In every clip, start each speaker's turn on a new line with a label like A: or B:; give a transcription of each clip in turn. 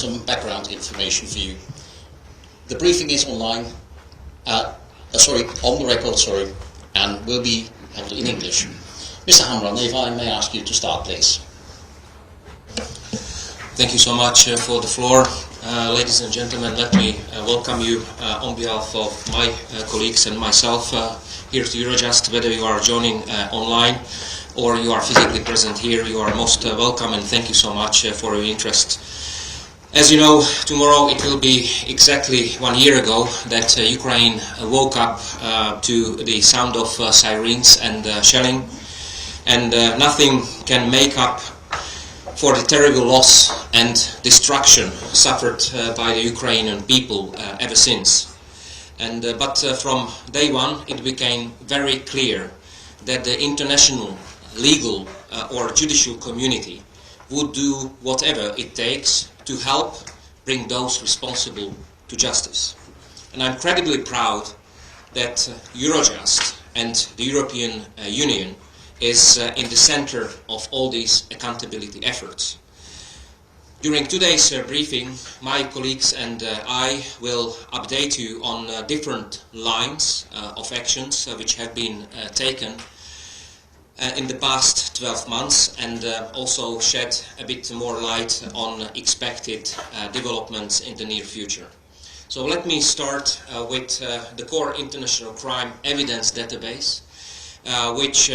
A: Some background information for you. The briefing is online, on the record, and will be handled in English. Mr. Hamran, if I may ask you to start, please.
B: Thank you so much for the floor. Ladies and gentlemen, let me welcome you on behalf of my colleagues and myself here to Eurojust. Whether you are joining online or you are physically present here, you are most welcome, and thank you so much for your interest. As you know, tomorrow it will be exactly 1 year ago that Ukraine woke up to the sound of sirens and shelling, and nothing can make up for the terrible loss and destruction suffered by the Ukrainian people ever since. But from day one it became very clear that the international legal or judicial community would do whatever it takes to help bring those responsible to justice. And I'm incredibly proud that Eurojust and the European Union is in the center of all these accountability efforts. During today's briefing, my colleagues and I will update you on different lines of actions which have been taken in the past 12 months, and also shed a bit more light on expected developments in the near future. So let me start with the core international crime evidence database, which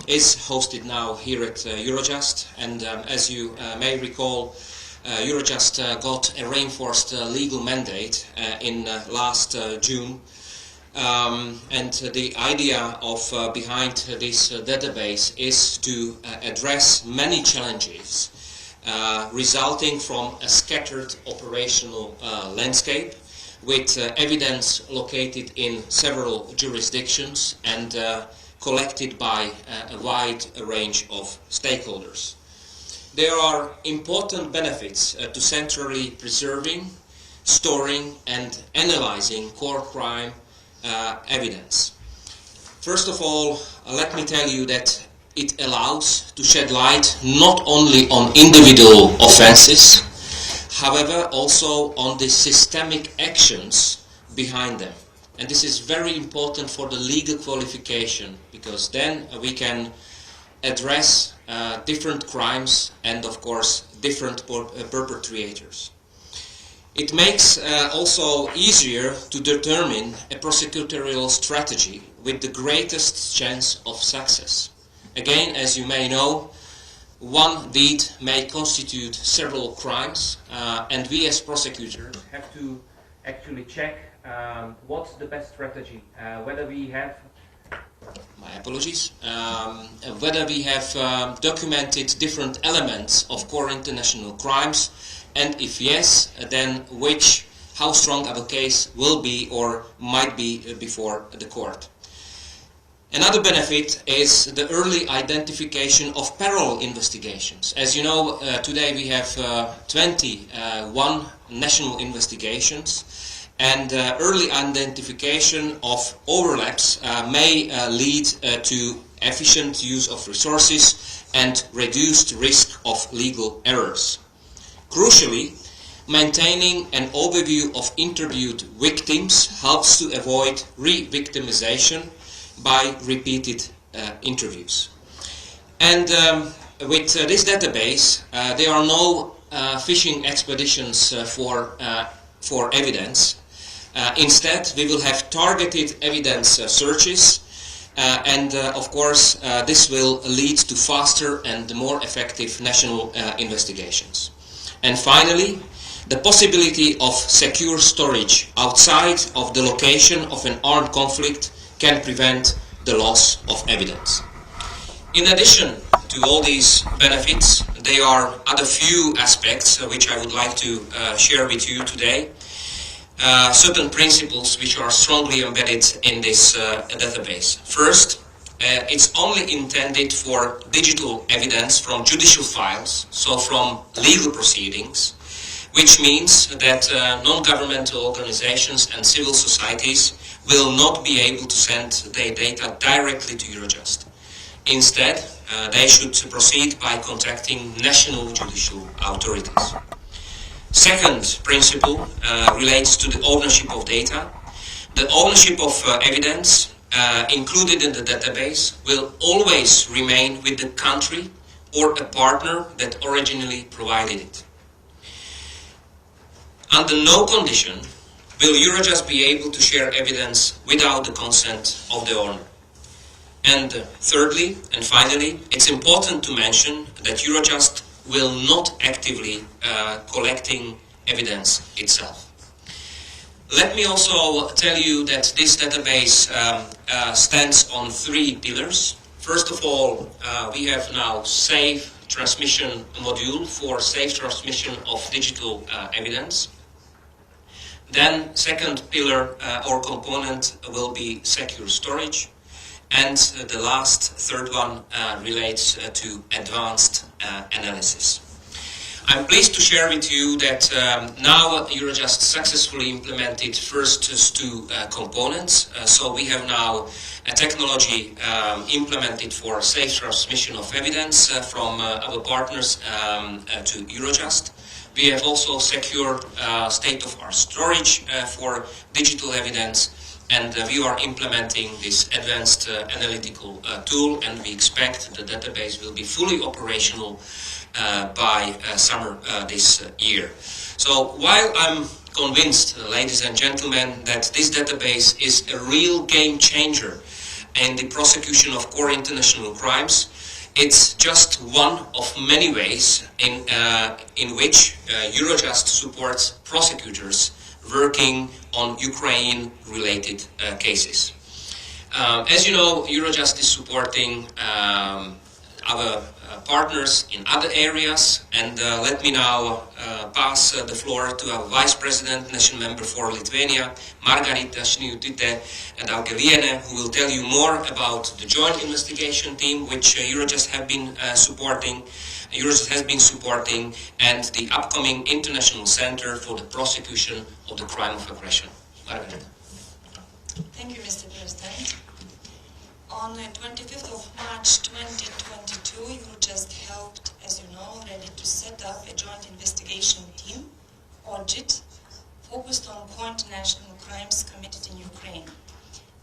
B: is hosted now here at Eurojust, and as you may recall, Eurojust got a reinforced legal mandate in last June. And the idea of behind this database is to address many challenges resulting from a scattered operational landscape with evidence located in several jurisdictions and collected by a wide range of stakeholders. There are important benefits to centrally preserving, storing and analyzing core crime evidence. First of all, let me tell you that it allows to shed light not only on individual offenses, however also on the systemic actions behind them. And this is very important for the legal qualification, because then we can address different crimes and of course different perpetrators. It makes also easier to determine a prosecutorial strategy with the greatest chance of success. Again, as you may know, one deed may constitute several crimes, and we as prosecutors have to actually check what's the best strategy, whether we have whether we have documented different elements of core international crimes, and if yes, then how strong of a case will be or might be before the court. Another benefit is the early identification of parallel investigations. As you know, today we have 21 national investigations, and early identification of overlaps may lead to efficient use of resources and reduced risk of legal errors. Crucially, maintaining an overview of interviewed victims helps to avoid re-victimization by repeated interviews. And with this database, there are no fishing expeditions for evidence. Instead, we will have targeted evidence searches, and of course, this will lead to faster and more effective national investigations. And finally, the possibility of secure storage outside of the location of an armed conflict can prevent the loss of evidence. In addition to all these benefits, there are other few aspects which I would like to share with you today. Certain principles which are strongly embedded in this database. First, it's only intended for digital evidence from judicial files, so from legal proceedings, which means that non-governmental organizations and civil societies will not be able to send their data directly to Eurojust. Instead, they should proceed by contacting national judicial authorities. Second principle relates to the ownership of data. The ownership of evidence included in the database will always remain with the country or a partner that originally provided it. Under no condition will Eurojust be able to share evidence without the consent of the owner. And thirdly and finally, it's important to mention that Eurojust will not actively collecting evidence itself. Let me also tell you that this database stands on 3 pillars. First of all, we have now safe transmission module for safe transmission of digital evidence. Then second pillar or component will be secure storage. And the last, third one, relates to advanced analysis. I'm pleased to share with you that now Eurojust successfully implemented first 2 components. So we have now a technology implemented for safe transmission of evidence from our partners to Eurojust. We have also secured state-of-the-art storage for digital evidence. And we are implementing this advanced analytical tool, and we expect the database will be fully operational by summer this year. So while I'm convinced, ladies and gentlemen, that this database is a real game changer in the prosecution of core international crimes, it's just one of many ways in which Eurojust supports prosecutors working on Ukraine-related cases. As you know, Eurojust is supporting our partners in other areas, and let me now pass the floor to our Vice President, National Member for Lithuania, Margarita Šniūtytė-Daugelienė, who will tell you more about the joint investigation team which Eurojust has been supporting, and the upcoming International Center for the Prosecution of the Crime of Aggression. Margarita.
C: Thank you, Mr. President. On the 25th of March 2022, Eurojust helped, as you know already, to set up a joint investigation team, OJIT, focused on core international crimes committed in Ukraine.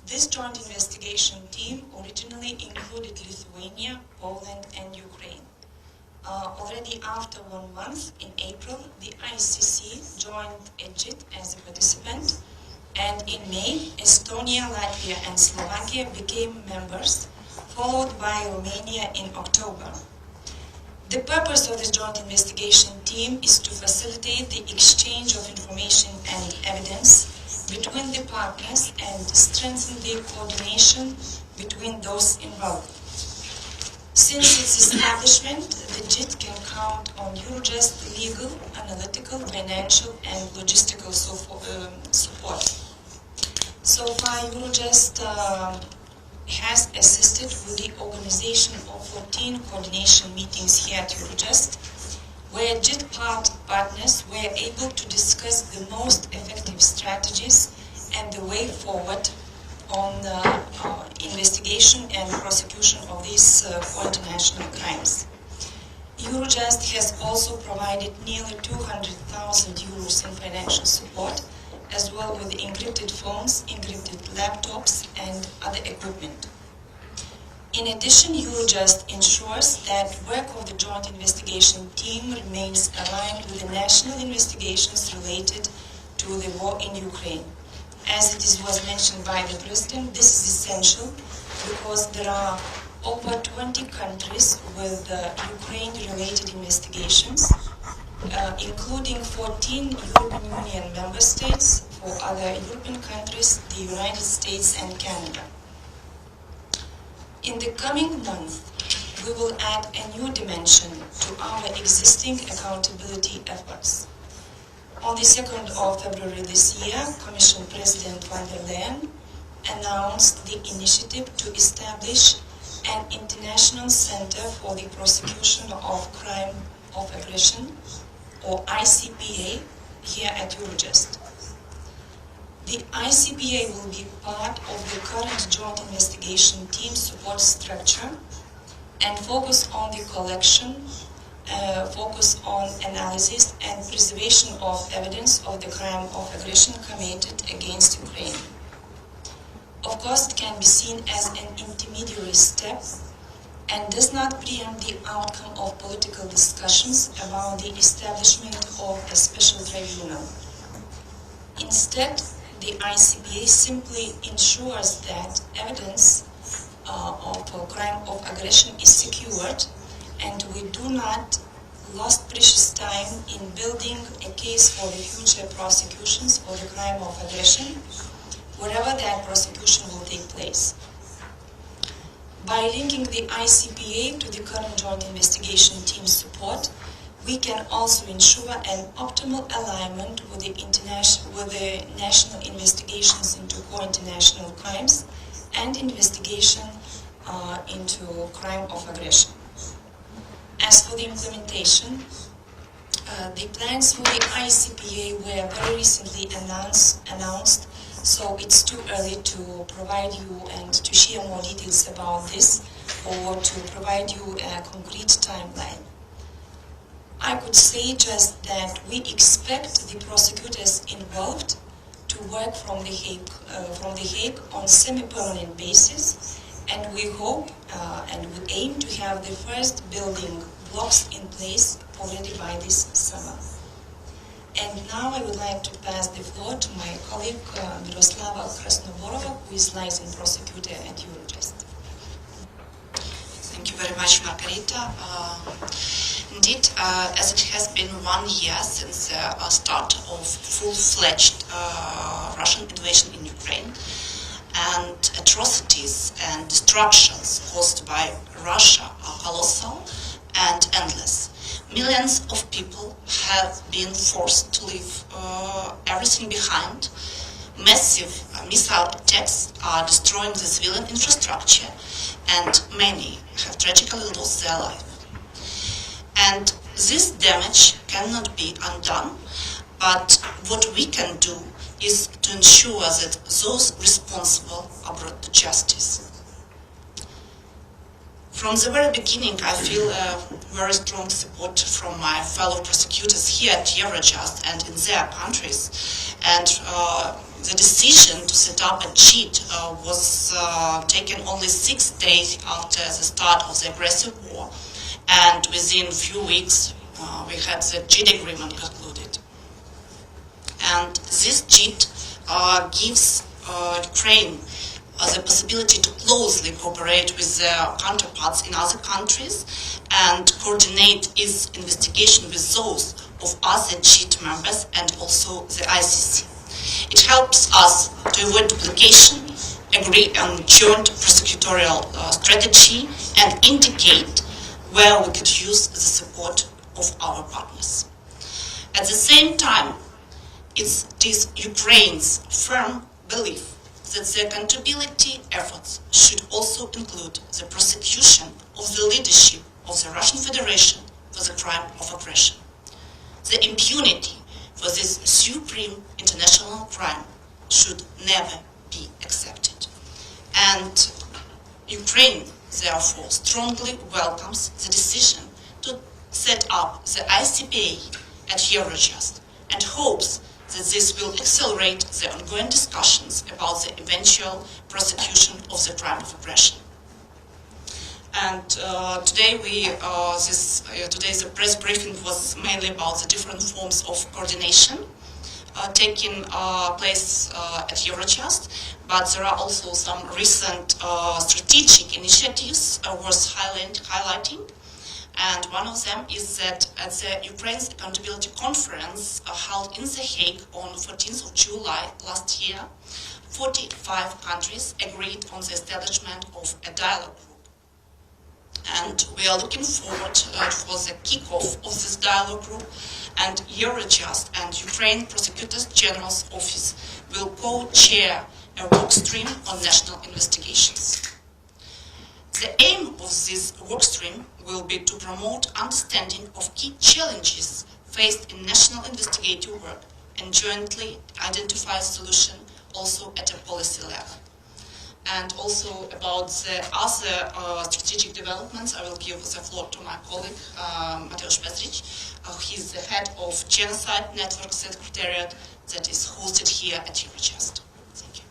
C: This joint investigation team originally included Lithuania, Poland, and Ukraine. Already after 1 month, in April, the ICC joined OJIT as a participant, and in May, Estonia, Latvia, and Slovakia became members, followed by Romania in October. The purpose of this joint investigation team is to facilitate the exchange of information and evidence between the partners and strengthen the coordination between those involved. Since its establishment, the JIT can count on Eurojust legal, analytical, financial, and logistical support. So far, Eurojust has assisted with the organization of 14 coordination meetings here at Eurojust, where JIT partners were able to discuss the most effective strategies and the way forward on the investigation and prosecution of these international crimes. Eurojust has also provided nearly 200,000 euros in financial support, as well with encrypted phones, encrypted laptops, and other equipment. In addition, Eurojust ensures that work of the joint investigation team remains aligned with the national investigations related to the war in Ukraine. As it was mentioned by the President, this is essential because there are over 20 countries with Ukraine-related investigations, including 14 European Union member states, 4 other European countries, the United States and Canada. In the coming month, we will add a new dimension to our existing accountability efforts. On the 2nd of February this year, Commission President von der Leyen announced the initiative to establish an International Center for the Prosecution of Crime of Aggression, or ICPA, here at Eurojust. The ICPA will be part of the current joint investigation team support structure and focus on the collection, focus on analysis and preservation of evidence of the crime of aggression committed against Ukraine. Of course, it can be seen as an intermediary step and does not preempt the outcome of political discussions about the establishment of a special tribunal. Instead, the ICBA simply ensures that evidence of a crime of aggression is secured, and we do not lose precious time in building a case for the future prosecutions for the crime of aggression, wherever that prosecution will take place. By linking the ICBA to the current Joint Investigation Team's support, we can also ensure an optimal alignment with the national investigations into core international crimes and investigation into crime of aggression. As for the implementation, the plans for the ICBA were very recently announced, so it's too early to provide you and to share more details about this or to provide you a concrete timeline. I could say just that we expect the prosecutors involved to work from the Hague on semi-permanent basis, and we hope and we aim to have the first building blocks in place already by this summer. And now I would like to pass the floor to my colleague Miroslava Krasnoborova, who is licensed prosecutor at Eurojust.
D: Thank you very much, Margarita. Indeed, as it has been 1 year since the start of full-fledged Russian invasion in Ukraine, and atrocities and destructions caused by Russia are colossal and endless. Millions of people have been forced to leave everything behind. Massive missile attacks are destroying the civilian infrastructure, and many have tragically lost their life. And this damage cannot be undone, but what we can do is to ensure that those responsible are brought to justice. From the very beginning, I feel a very strong support from my fellow prosecutors here at Eurojust and in their countries. And the decision to set up a JIT was taken only 6 days after the start of the aggressive war. And within a few weeks, we had the JIT agreement concluded. And this JIT gives Ukraine the possibility to closely cooperate with their counterparts in other countries and coordinate its investigation with those of other JIT members and also the ICC. It helps us to avoid duplication, agree on joint prosecutorial strategy, and indicate where we could use the support of our partners. At the same time, it is Ukraine's firm belief that the accountability efforts should also include the prosecution of the leadership of the Russian Federation for the crime of aggression. The impunity for this supreme international crime should never be accepted. And Ukraine, therefore, strongly welcomes the decision to set up the ICBA at Eurojust and hopes that this will accelerate the ongoing discussions about the eventual prosecution of the crime of aggression. And today today's press briefing was mainly about the different forms of coordination taking place at Eurojust, but there are also some recent strategic initiatives worth highlighting. And one of them is that at the Ukraine's Accountability Conference held in The Hague on 14th of July last year, 45 countries agreed on the establishment of a dialogue group. And we are looking forward for the kickoff of this dialogue group, and Eurojust and Ukraine Prosecutors General's Office will co-chair a workstream on national investigations. The aim of this workstream will be to promote understanding of key challenges faced in national investigative work and jointly identify a solution also at a policy level. And also about the other strategic developments, I will give the floor to my colleague, Mateusz Petric. He's the head of Genocide Network Secretariat that is hosted here at Eurojust. Thank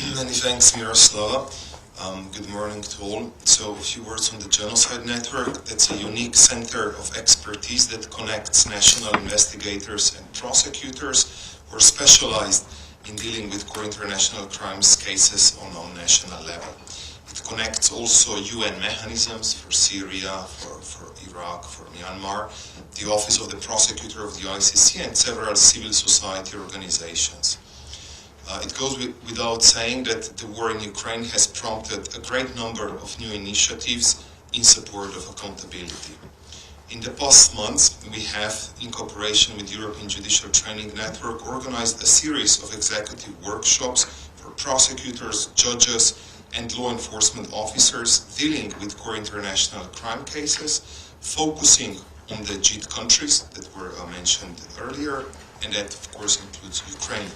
D: you.
E: Many thanks, Miroslava. Good morning to all. So a few words on the Genocide Network. That's a unique center of expertise that connects national investigators and prosecutors who are specialized in dealing with core international crimes cases on a national level. It connects also UN mechanisms for Syria, for Iraq, for Myanmar, the Office of the Prosecutor of the ICC, and several civil society organizations. It goes without saying that the war in Ukraine has prompted a great number of new initiatives in support of accountability. In the past months, we have, in cooperation with the European Judicial Training Network, organized a series of executive workshops for prosecutors, judges, and law enforcement officers dealing with core international crime cases, focusing on the JIT countries that were mentioned earlier, and that, of course, includes Ukraine.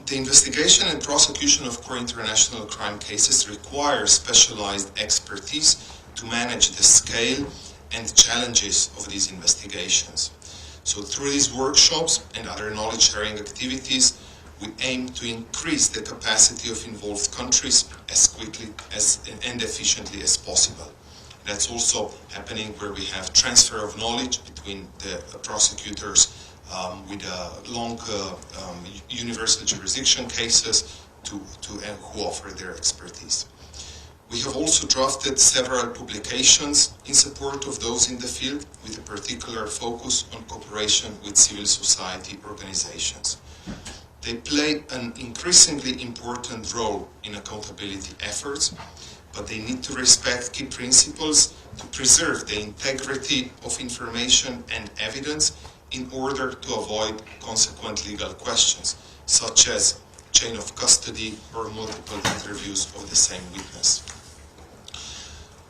E: The investigation and prosecution of core international crime cases require specialized expertise to manage the scale and challenges of these investigations. So through these workshops and other knowledge-sharing activities, we aim to increase the capacity of involved countries as quickly and efficiently as possible. That's also happening where we have transfer of knowledge between the prosecutors with long universal jurisdiction cases who offer their expertise. We have also drafted several publications in support of those in the field, with a particular focus on cooperation with civil society organizations. They play an increasingly important role in accountability efforts, but they need to respect key principles to preserve the integrity of information and evidence in order to avoid consequent legal questions, such as chain of custody or multiple interviews of the same witness.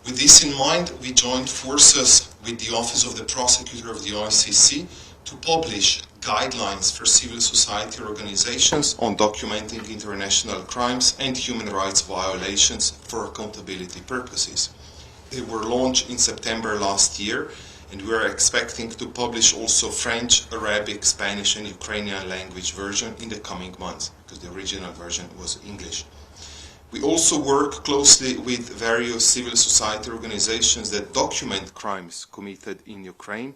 E: With this in mind, we joined forces with the Office of the Prosecutor of the ICC to publish guidelines for civil society organizations on documenting international crimes and human rights violations for accountability purposes. They were launched in September last year, and we are expecting to publish also French, Arabic, Spanish, and Ukrainian language version in the coming months, because the original version was English. We also work closely with various civil society organizations that document crimes committed in Ukraine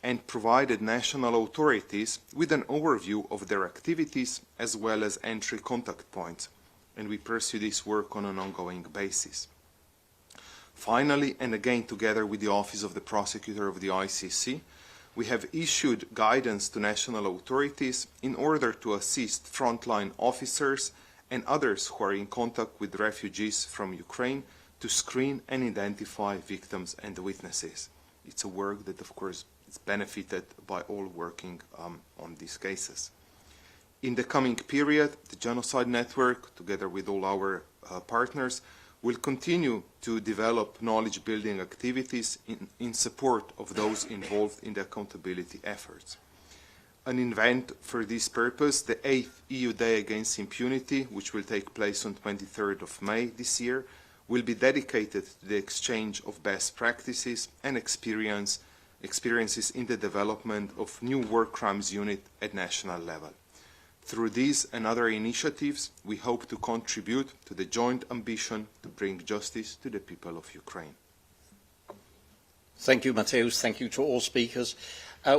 E: and provided national authorities with an overview of their activities as well as entry contact points, and we pursue this work on an ongoing basis. Finally, and again together with the Office of the Prosecutor of the ICC, we have issued guidance to national authorities in order to assist frontline officers and others who are in contact with refugees from Ukraine to screen and identify victims and witnesses. It's a work that, of course, is benefited by all working on these cases. In the coming period, the Genocide Network, together with all our partners, will continue to develop knowledge-building activities in support of those involved in the accountability efforts. An event for this purpose, the 8th EU Day Against Impunity, which will take place on 23rd of May this year, will be dedicated to the exchange of best practices and experiences in the development of new war crimes unit at national level. Through these and other initiatives, we hope to contribute to the joint ambition to bring justice to the people of Ukraine.
A: Thank you, Mateusz. Thank you to all speakers.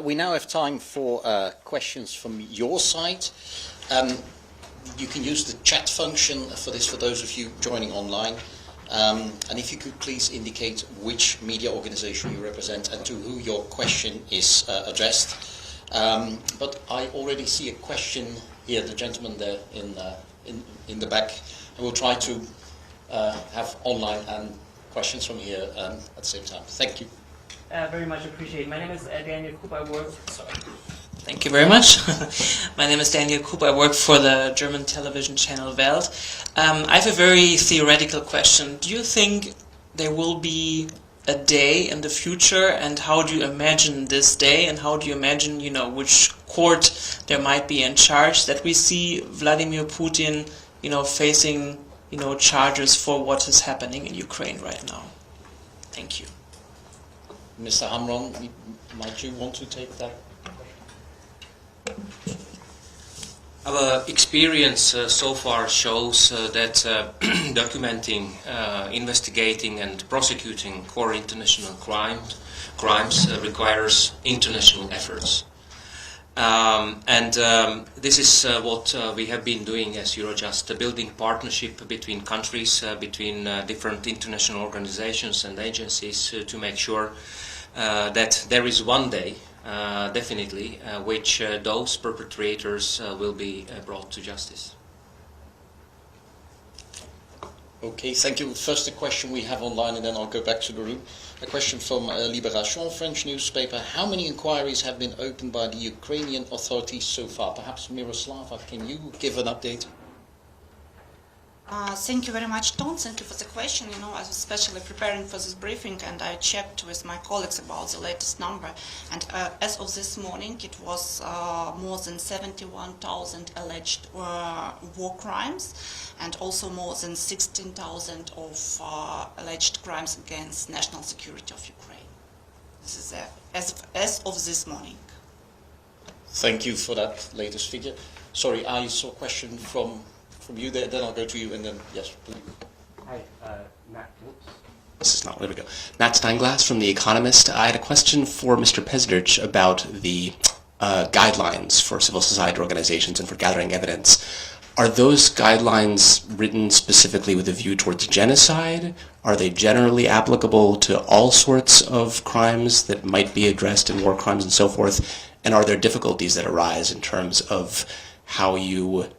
A: We now have time for questions from your side. You can use the chat function for this for those of you joining online. And if you could please indicate which media organization you represent and to who your question is addressed. But I already see a question here, the gentleman there in the back. And we'll try to have online and questions from here at the same time. Thank you.
F: Very much appreciate. My name is Daniel Koop. I work. Sorry.
G: Thank you very much. My name is Daniel Koop. I work for the German television channel Welt. I have a very theoretical question. Do you think there will be a day in the future, and how do you imagine this day, and how do you imagine, which court there might be in charge, that we see Vladimir Putin, facing, charges for what is happening in Ukraine right now? Thank you.
A: Mr. Hamron, might you want to take that?
B: Our experience so far shows that documenting, investigating and prosecuting core international crimes requires international efforts. This is what we have been doing as Eurojust, building partnership between countries, between different international organizations and agencies to make sure that there is one day definitely, which those perpetrators will be brought to justice.
A: Okay, thank you. First a question we have online, and then I'll go back to the room. A question from Libération, French newspaper. How many inquiries have been opened by the Ukrainian authorities so far? Perhaps Miroslava, can you give an update?
D: Thank you very much, Tom. Thank you for the question. I was especially preparing for this briefing, and I checked with my colleagues about the latest number. And as of this morning, it was more than 71,000 alleged war crimes, and also more than 16,000 of alleged crimes against national security of Ukraine. This is as of this morning.
A: Thank you for that latest figure. Sorry, I saw a question from you there, then I'll go to you, and then, yes, please.
H: Hi, Matt, whoops.
I: This is not, there we go. Matt Steinglass from The Economist. I had a question for Mr. Pezdrich about the guidelines for civil society organizations and for gathering evidence. Are those guidelines written specifically with a view towards genocide? Are they generally applicable to all sorts of crimes that might be addressed in war crimes and so forth? And are there difficulties that arise in terms of how you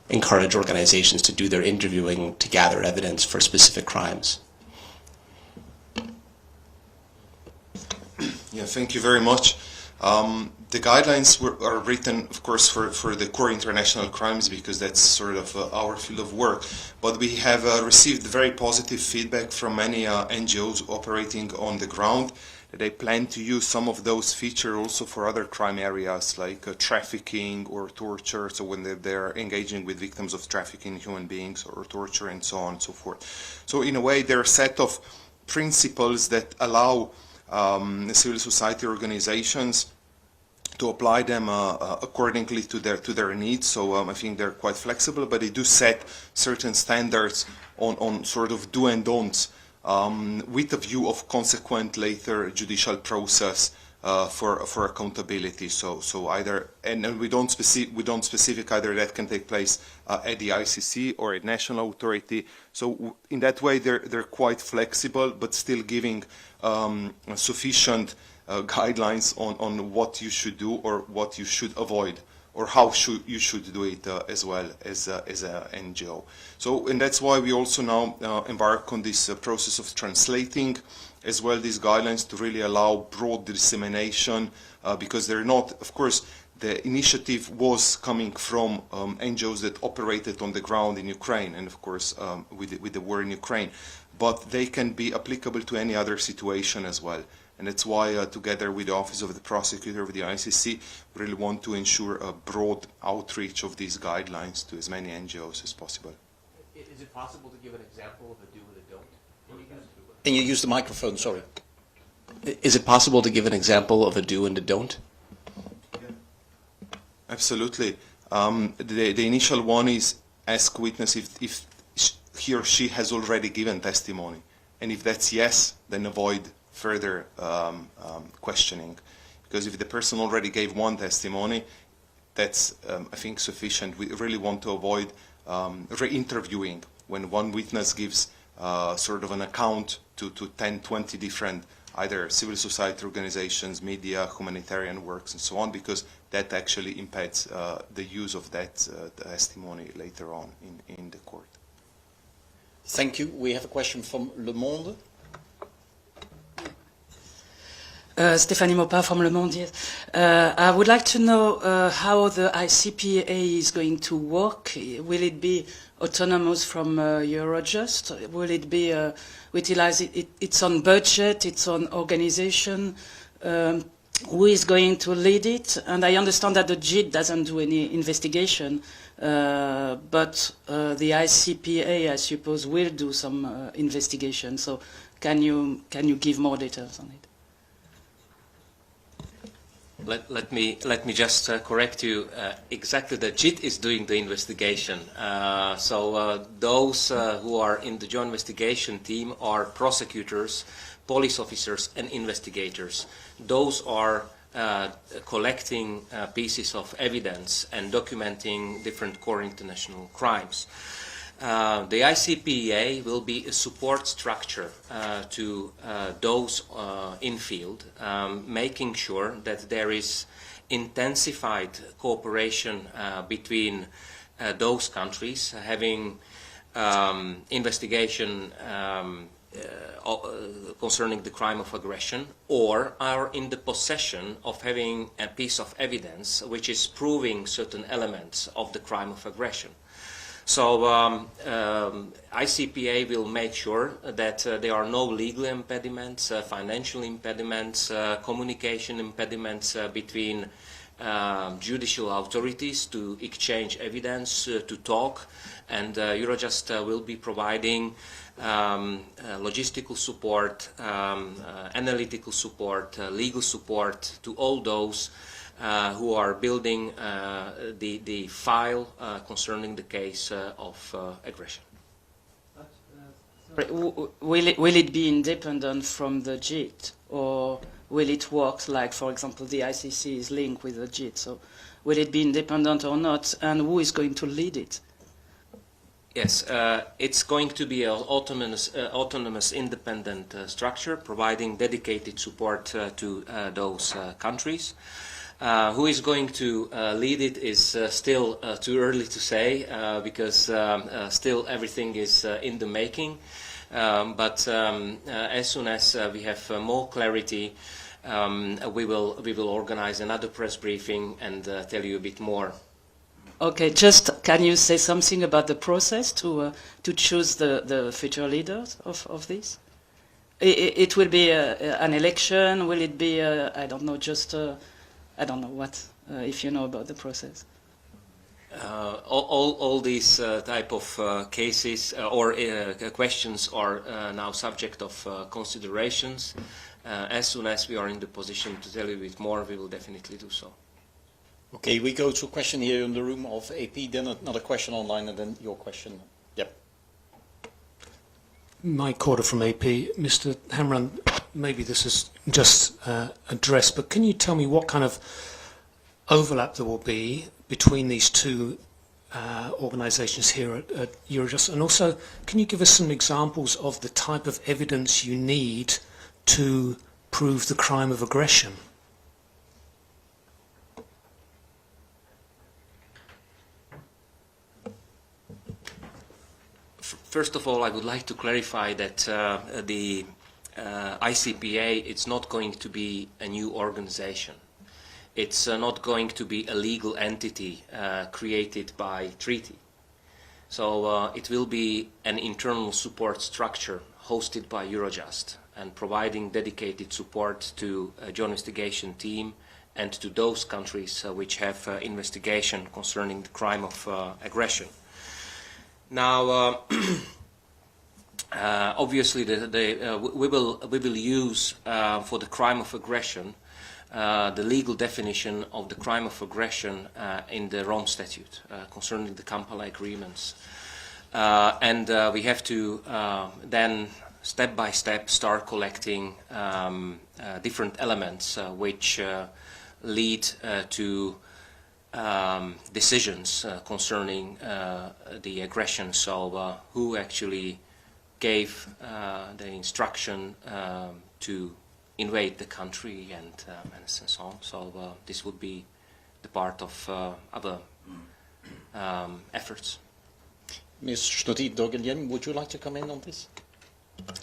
I: encourage organizations to do their interviewing to gather evidence for specific crimes?
E: Yeah, thank you very much. The guidelines are written, of course, for the core international crimes, because that's sort of our field of work. But we have received very positive feedback from many NGOs operating on the ground. They plan to use some of those features also for other crime areas like trafficking or torture, so when they're engaging with victims of trafficking, human beings, or torture, and so on and so forth. So in a way, there are a set of principles that allow civil society organizations to apply them accordingly to their needs. So I think they're quite flexible, but they do set certain standards on sort of do and don'ts, with a view of consequent later judicial process for accountability. So either, and we don't specific either that can take place at the ICC or a national authority. So in that way, they're quite flexible, but still giving sufficient guidelines on what you should do or what you should avoid, or how you should do it as well as an NGO. So, and that's why we also now embark on this process of translating as well these guidelines to really allow broad dissemination, because they're not, of course, the initiative was coming from NGOs that operated on the ground in Ukraine, and of course with the war in Ukraine, but they can be applicable to any other situation as well. And that's why, together with the Office of the Prosecutor of the ICC, we really want to ensure a broad outreach of these guidelines to as many NGOs as possible.
H: Is it possible to give an example of a do and a don't?
A: Can you use the microphone, sorry?
I: Is it possible to give an example of a do and a don't?
E: Absolutely. The initial one is ask witness if he or she has already given testimony. And if that's yes, then avoid further questioning, because if the person already gave one testimony, that's I think sufficient. We really want to avoid re-interviewing when one witness gives sort of an account to 10, 20 different either civil society organizations, media, humanitarian works, and so on, because that actually impedes the use of that testimony later on in the court.
A: Thank you. We have a question from Le Monde.
J: Stéphanie Maupin from Le Monde. Yes. I would like to know how the ICPA is going to work. Will it be autonomous from Eurojust? Will it be utilize its own budget, its own organization? Who is going to lead it? And I understand that the JIT doesn't do any investigation, but the ICPA, I suppose, will do some investigation. So can you give more details on it?
B: Let me just correct you. Exactly, the JIT is doing the investigation. So those who are in the joint investigation team are prosecutors, police officers, and investigators. Those are collecting pieces of evidence and documenting different core international crimes. The ICPA will be a support structure to those in field, making sure that there is intensified cooperation between those countries, having investigation concerning the crime of aggression, or are in the possession of having a piece of evidence which is proving certain elements of the crime of aggression. So ICPA will make sure that there are no legal impediments, financial impediments, communication impediments between judicial authorities to exchange evidence, to talk, and Eurojust will be providing logistical support, analytical support, legal support to all those who are building the file concerning the case of aggression.
J: Will it be independent from the JIT, or will it work like, for example, the ICC is linked with the JIT? So will it be independent or not, and who is going to lead it?
B: Yes, it's going to be an autonomous independent structure providing dedicated support to those countries. Who is going to lead it is still too early to say because still everything is in the making. But as soon as we have more clarity, we will organize another press briefing and tell you a bit more.
J: Okay, just can you say something about the process to choose the future leaders of this? It will be an election. Will it be I don't know, just I don't know what, if you know about the process.
B: All these type of cases or questions are now subject of considerations. As soon as we are in the position to tell you a bit more, we will definitely do so.
K: Okay, we go to a question here in the room of AP, then another question online, and then your question. Yep.
L: Mike Corder from AP. Mr. Hamran, maybe this is just addressed, but can you tell me what kind of overlap there will be between these two organisations here at Eurojust? And also, can you give us some examples of the type of evidence you need to prove the crime of aggression?
B: First of all, I would like to clarify that the ICPA, it's not going to be a new organization. It's not going to be a legal entity created by treaty. So it will be an internal support structure hosted by Eurojust and providing dedicated support to a joint investigation team and to those countries which have investigation concerning the crime of aggression. Now, obviously, we will use for the crime of aggression the legal definition of the crime of aggression in the Rome Statute concerning the Kampala agreements, and we have to then step by step start collecting different elements which lead to decisions concerning the aggression. So who actually gave the instruction to invade the country and so on. So this would be the part of other efforts.
K: Ms. Schnoddy-Dogelien, would you like to come in on this?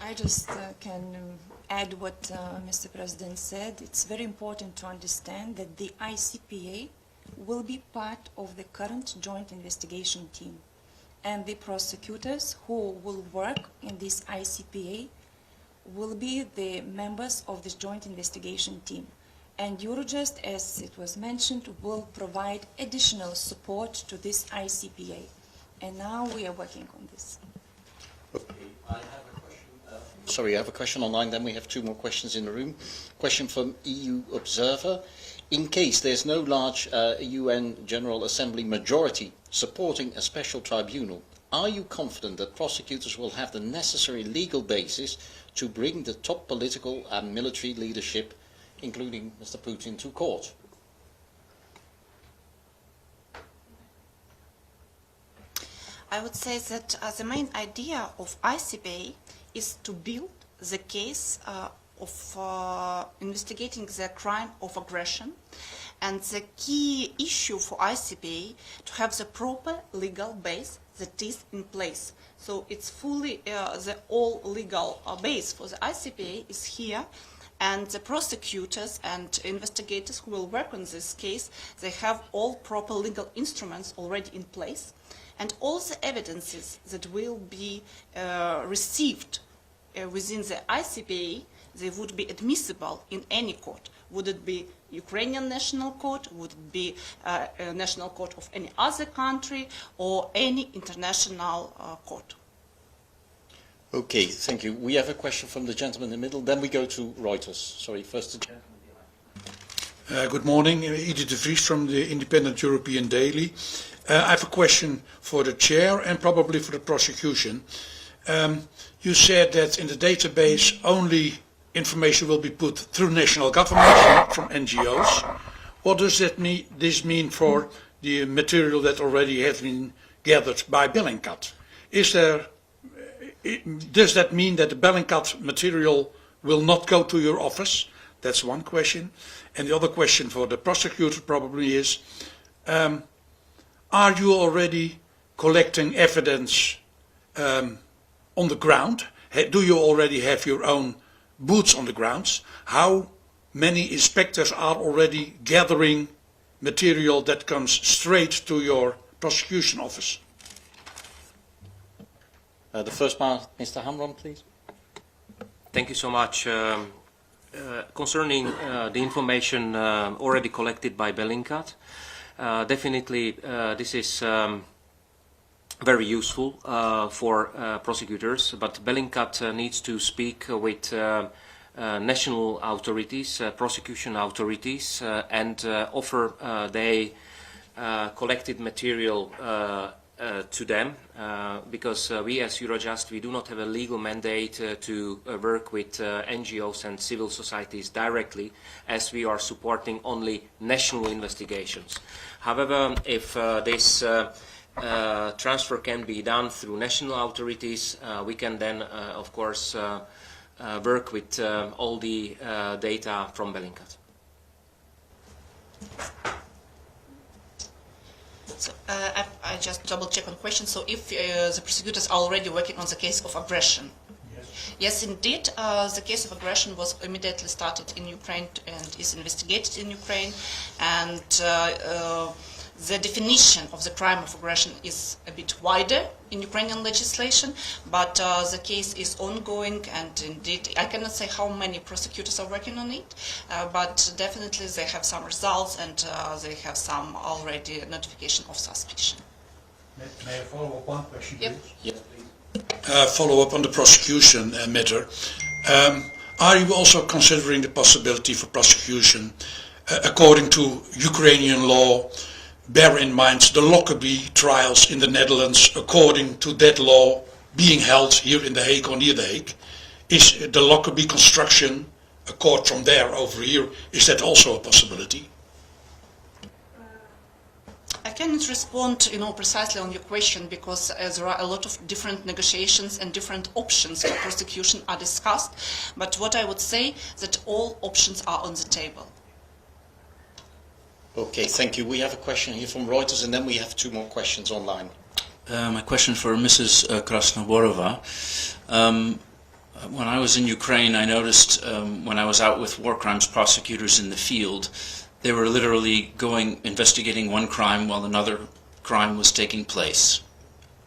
C: I just can add what Mr. President said. It's very important to understand that the ICPA will be part of the current joint investigation team. And the prosecutors who will work in this ICPA will be the members of this joint investigation team. And Eurojust, as it was mentioned, will provide additional support to this ICPA. And now we are working on this.
K: Okay, I have a question. Sorry, I have a question online, then we have two more questions in the room. Question from EU Observer. In case there's no large UN General Assembly majority supporting a special tribunal, are you confident that prosecutors will have the necessary legal basis to bring the top political and military leadership, including Mr. Putin, to court?
D: I would say that the main idea of ICPA is to build the case of investigating the crime of aggression, and the key issue for ICPA to have the proper legal base that is in place. So it's fully the all legal base for the ICPA is here, and the prosecutors and investigators who will work on this case, they have all proper legal instruments already in place, and all the evidences that will be received within the ICPA, they would be admissible in any court. Would it be Ukrainian national court, would it be a national court of any other country, or any international court?
K: Okay, thank you. We have a question from the gentleman in the middle, then we go to Reuters. Sorry, first the gentleman.
M: Good morning, Edith de Vries from the Independent European Daily. I have a question for the chair and probably for the prosecution. You said that in the database only information will be put through national governments, not from NGOs. What does this mean for the material that already has been gathered by Bellingcat? Does that mean that the Bellingcat material will not go to your office? That's one question. And the other question for the prosecutor probably is, are you already collecting evidence on the ground? Do you already have your own boots on the grounds? How many inspectors are already gathering material that comes straight to your prosecution office?
K: The first part, Mr. Hamron, please.
B: Thank you so much. Concerning the information already collected by Bellingcat, definitely this is very useful for prosecutors, but Bellingcat needs to speak with national authorities, prosecution authorities, and offer their collected material to them, because we as Eurojust, we do not have a legal mandate to work with NGOs and civil societies directly, as we are supporting only national investigations. However, if this transfer can be done through national authorities, we can then, of course, work with all the data from Bellingcat.
D: So, I just double check on question. So if the prosecutors are already working on the case of aggression? Yes, indeed. The case of aggression was immediately started in Ukraine and is investigated in Ukraine. And the definition of the crime of aggression is a bit wider in Ukrainian legislation, but the case is ongoing, and indeed I cannot say how many prosecutors are working on it, but definitely they have some results, and they have some already notification of suspicion.
M: May I follow up one question,
D: yep.
M: please? Yes, please. Follow up on the prosecution matter. Are you also considering the possibility for prosecution according to Ukrainian law? Bear in mind the Lockerbie trials in the Netherlands, according to that law being held here in The Hague or near The Hague. Is the Lockerbie construction, a court from there over here, is that also a possibility?
D: I cannot respond, precisely on your question, because there are a lot of different negotiations and different options for prosecution are discussed. But what I would say that all options are on the table.
K: Okay, thank you. We have a question here from Reuters, and then we have two more questions online.
N: My question for Mrs. Krasnoborova. When I was in Ukraine, I noticed when I was out with war crimes prosecutors in the field, they were literally investigating one crime while another crime was taking place,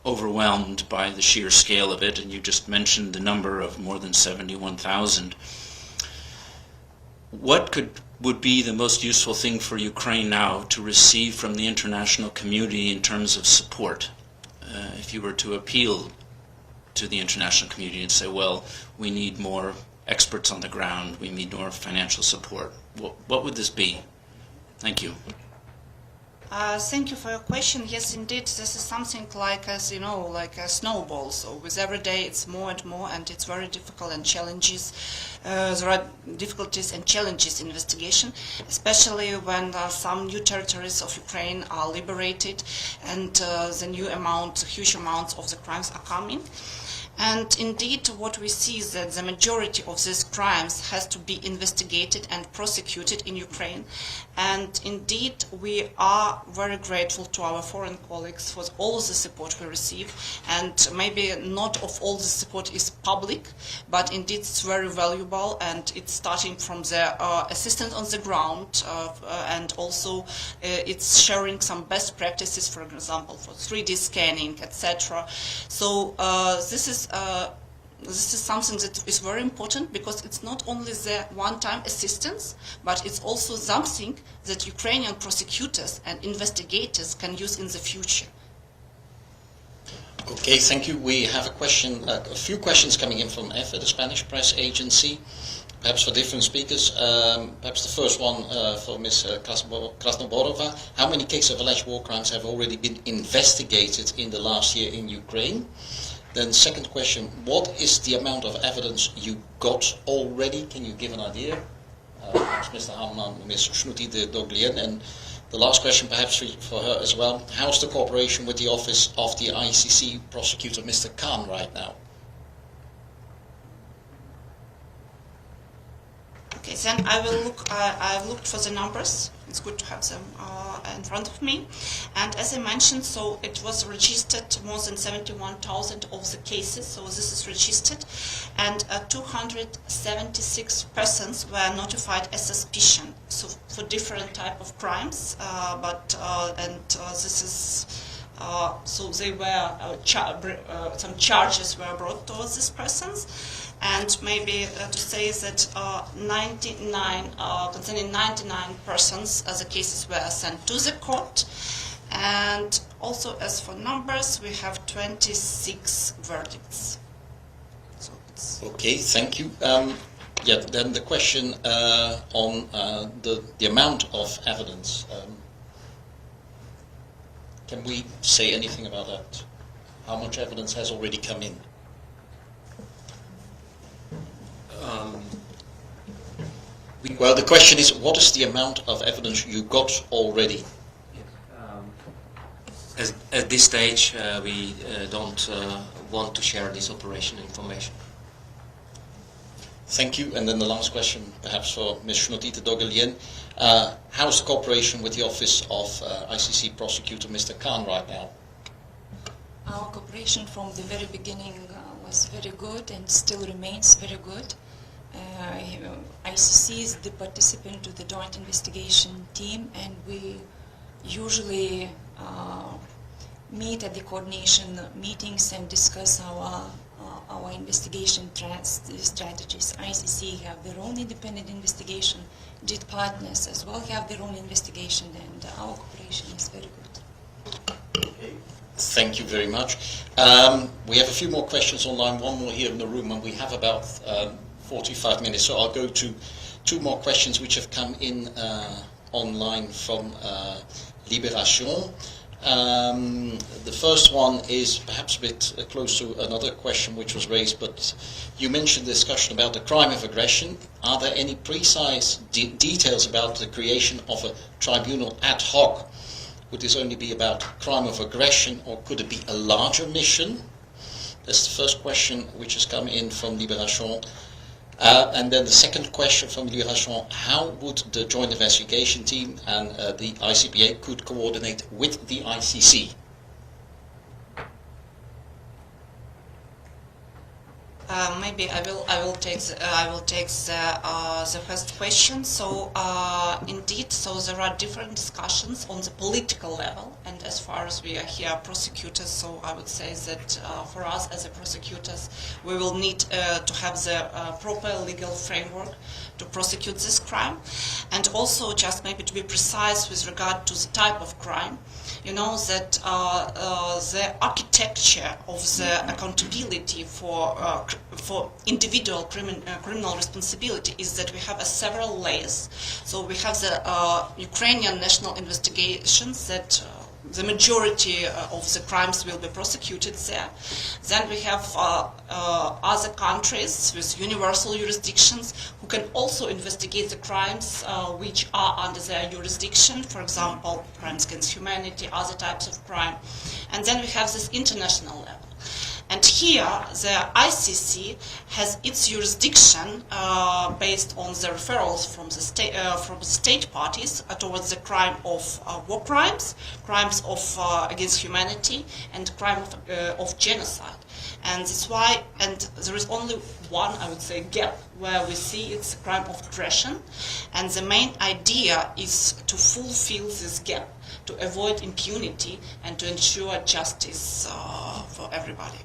N: overwhelmed by the sheer scale of it, and you just mentioned the number of more than 71,000. What would be the most useful thing for Ukraine now to receive from the international community in terms of support? If you were to appeal to the international community and say, well, we need more experts on the ground, we need more financial support, what would this be? Thank you.
D: Thank you for your question. Yes, indeed, this is something like, as you know, like a snowball. So with every day it's more and more, and it's very difficult and challenges. There are difficulties and challenges in investigation, especially when some new territories of Ukraine are liberated and the huge amounts of the crimes are coming. And indeed, what we see is that the majority of these crimes has to be investigated and prosecuted in Ukraine. And indeed, we are very grateful to our foreign colleagues for all the support we receive. And maybe not of all the support is public, but indeed it's very valuable, and it's starting from the assistance on the ground, and also it's sharing some best practices, for example, for 3D scanning, etc. So this is something that is very important, because it's not only the one-time assistance, but it's also something that Ukrainian prosecutors and investigators can use in the future.
A: Okay, thank you. We have a few questions coming in from EFE, the Spanish press agency, perhaps for different speakers. Perhaps the first one for Ms. Krasnoborova. How many cases of alleged war crimes have already been investigated in the last year in Ukraine? Then second question, what is the amount of evidence you got already? Can you give an idea? Perhaps Mr. Hamman, Ms. Schnuti de Doglien. And the last question perhaps for her as well, how's the cooperation with the office of the ICC prosecutor, Mr. Khan, right now?
D: Okay, then I will look. I've looked for the numbers. It's good to have them in front of me. And as I mentioned, so it was registered more than 71,000 of the cases. So this is registered, and 276 persons were notified as suspicion. So for different type of crimes, this is. So they were some charges were brought towards these persons, and maybe to say that 99 persons, the cases were sent to the court, and also as for numbers, we have 26 verdicts. So
A: okay, thank you. Then the question on the amount of evidence. Can we say anything about that? How much evidence has already come in? Well, the question is, what is the amount of evidence you got already?
B: At this stage, we don't want to share this operation information.
A: Thank you. And then the last question, perhaps for Ms. Shnotita Dogelien. How's the cooperation with the office of ICC prosecutor, Mr. Khan, right now?
C: Our cooperation from the very beginning was very good and still remains very good. ICC is the participant to the joint investigation team, and we usually meet at the coordination meetings and discuss our investigation strategies. ICC have their own independent investigation, JIT partners as well have their own investigation, and our cooperation is very good.
A: Thank you very much. We have a few more questions online, one more here in the room, and we have about 45 minutes, so I'll go to two more questions which have come in online from Libération. The first one is perhaps a bit close to another question which was raised, but you mentioned the discussion about the crime of aggression. Are there any precise details about the creation of a tribunal ad hoc? Would this only be about crime of aggression, or could it be a larger mission? That's the first question which has come in from Libération. And then the second question from Libération, how would the joint investigation team and the ICPA could coordinate with the ICC?
D: Maybe I will take the first question. So indeed, so there are different discussions on the political level, and as far as we are here prosecutors, so I would say that for us as a prosecutors, we will need to have the proper legal framework to prosecute this crime, and also just maybe to be precise with regard to the type of crime. You know that the architecture of the accountability for individual criminal responsibility is that we have several layers. So we have the Ukrainian national investigations that the majority of the crimes will be prosecuted there. Then we have other countries with universal jurisdictions who can also investigate the crimes which are under their jurisdiction, for example, crimes against humanity, other types of crime. And then we have this international level. And here, the ICC has its jurisdiction based on the referrals from the state parties towards the crime of war crimes, crimes of against humanity, and crime of genocide. And that's why, and there is only one, I would say, gap where we see it's a crime of aggression, and the main idea is to fulfill this gap, to avoid impunity and to ensure justice for everybody.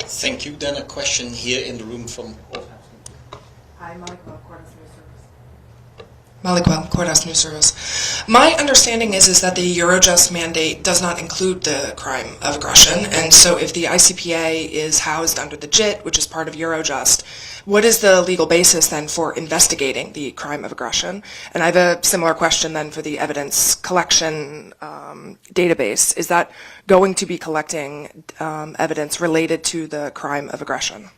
K: Thank you. Then a question here in the room from...
O: Hi, Malikwell, Courthouse News Service. My understanding is that the Eurojust mandate does not include the crime of aggression, and so if the ICPA is housed under the JIT, which is part of Eurojust, what is the legal basis then for investigating the crime of aggression? And I have a similar question then for the evidence collection database. Is that going to be collecting evidence related to the crime of aggression?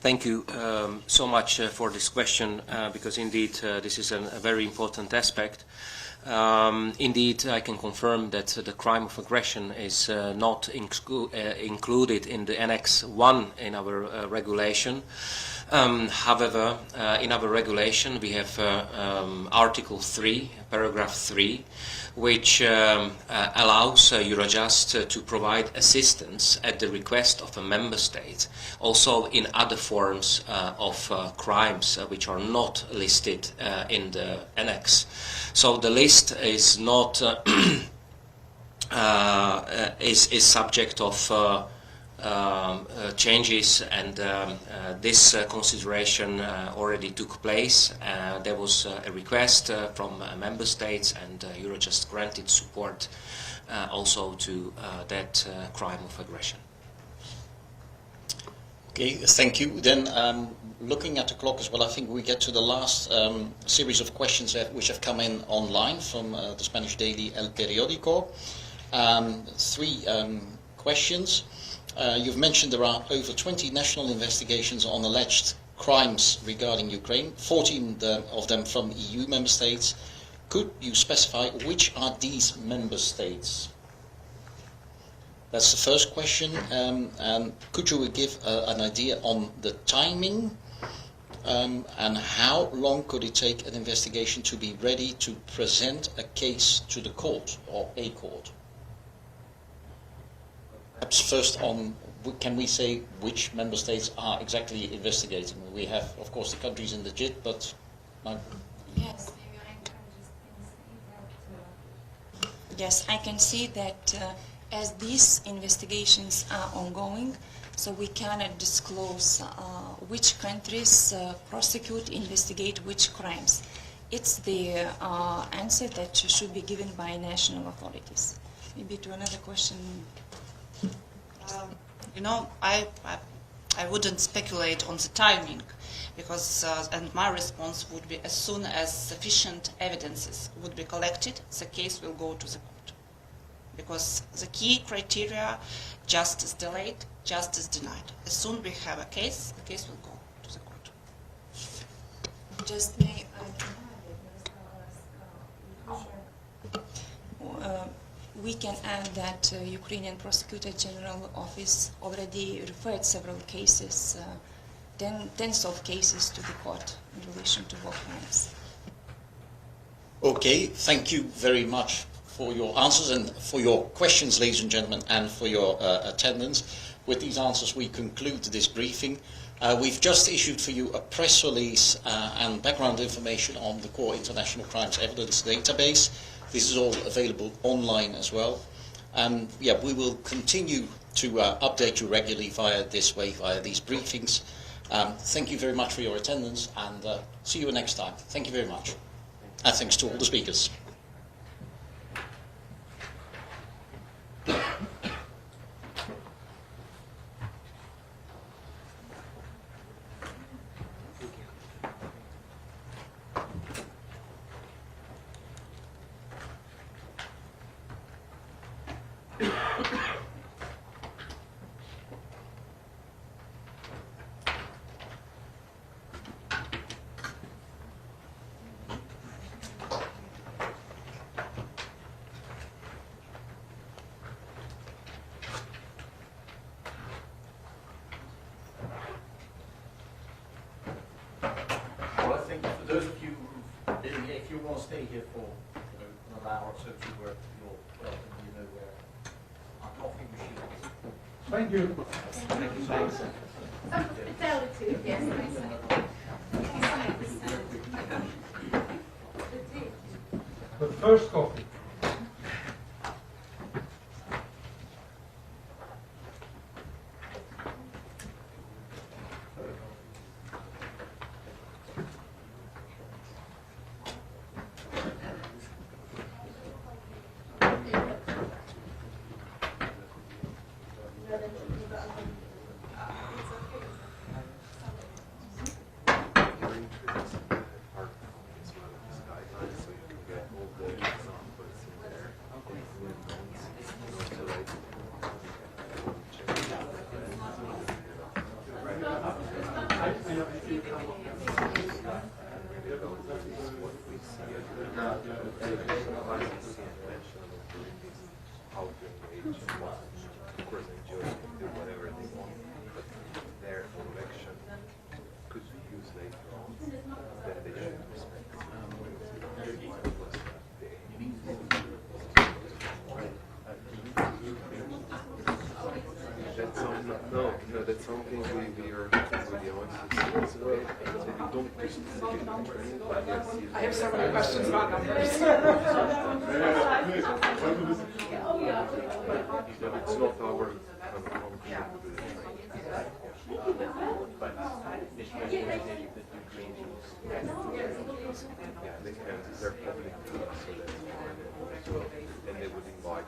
N: Thank you so much for this question, because indeed this is a very important aspect. Indeed, I can confirm that the crime of aggression is not included in the Annex 1 in our regulation. However, in our regulation we have Article 3, Paragraph 3, which allows Eurojust to provide assistance at the request of a member state, also in other forms of crimes which are not listed in the annex. So the list is not is subject of changes, and this consideration already took place. There was a request from member states, and Eurojust granted support also to that crime of aggression.
K: Okay, thank you. Then looking at the clock as well, I think we get to the last series of questions which have come in online from the Spanish daily El Periódico. Three questions. You've mentioned there are over 20 national investigations on alleged crimes regarding Ukraine, 14 of them from EU member states. Could you specify which are these member states? That's the first question. And could you give an idea on the timing and how long could it take an investigation to be ready to present a case to the court or a court? Perhaps first on, can we say which member states are exactly investigating? We have, of course, the countries in the JIT, but...
P: Yes. Yes, I can see that as these investigations are ongoing, so we cannot disclose which countries prosecute, investigate which crimes. It's the answer that should be given by national authorities. Maybe to another question.
D: You know, I wouldn't speculate on the timing, because and my response would be as soon as sufficient evidences would be collected, the case will go to the court. Because the key criteria, justice delayed, justice denied. As soon as we have a case, the case will go to the court.
P: Just may we can add that Ukrainian Prosecutor General Office already referred several cases, tens of cases to the court in relation to war crimes.
K: Okay, thank you very much for your answers and for your questions, ladies and gentlemen, and for your attendance. With these answers, we conclude this briefing. We've just issued for you a press release and background information on the Core International Crimes Evidence Database. This is all available online as well. And yeah, we will continue to update you regularly via this way, via these briefings. Thank you very much for your attendance, and see you next time. Thank you very much. And thanks to all the speakers.
H: For those of you who've been here, if you want to stay here for another hour or so to work, you're welcome. You know where our coffee machine is. Thank you. Thank you. Thanks.
Q: Hospitality, yes.
L: The first coffee.
R: That's something we are with the audience as well. So you don't just
O: I have so many questions about numbers.
R: It's not our they can, they're public too, so that's as well. And they would invite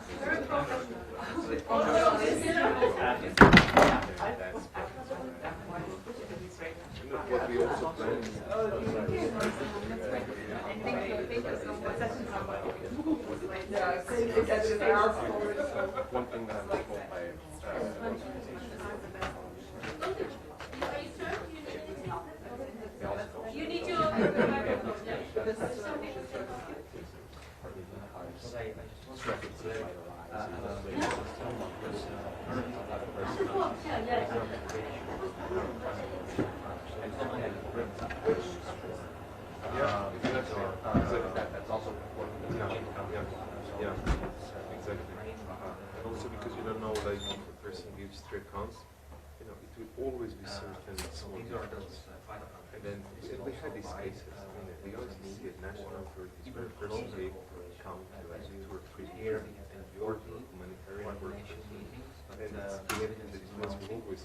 R: what we also plan one thing that I'm told by
Q: you need to
R: that's also important. Yeah, exactly. And also because you don't know, like, if a person gives 3 accounts, you know, it will always be certain small difference. And then we had these cases. I mean, we always needed national authorities where a person gave account to like 2 or 3 years and or humanitarian work. And the evidence that is will always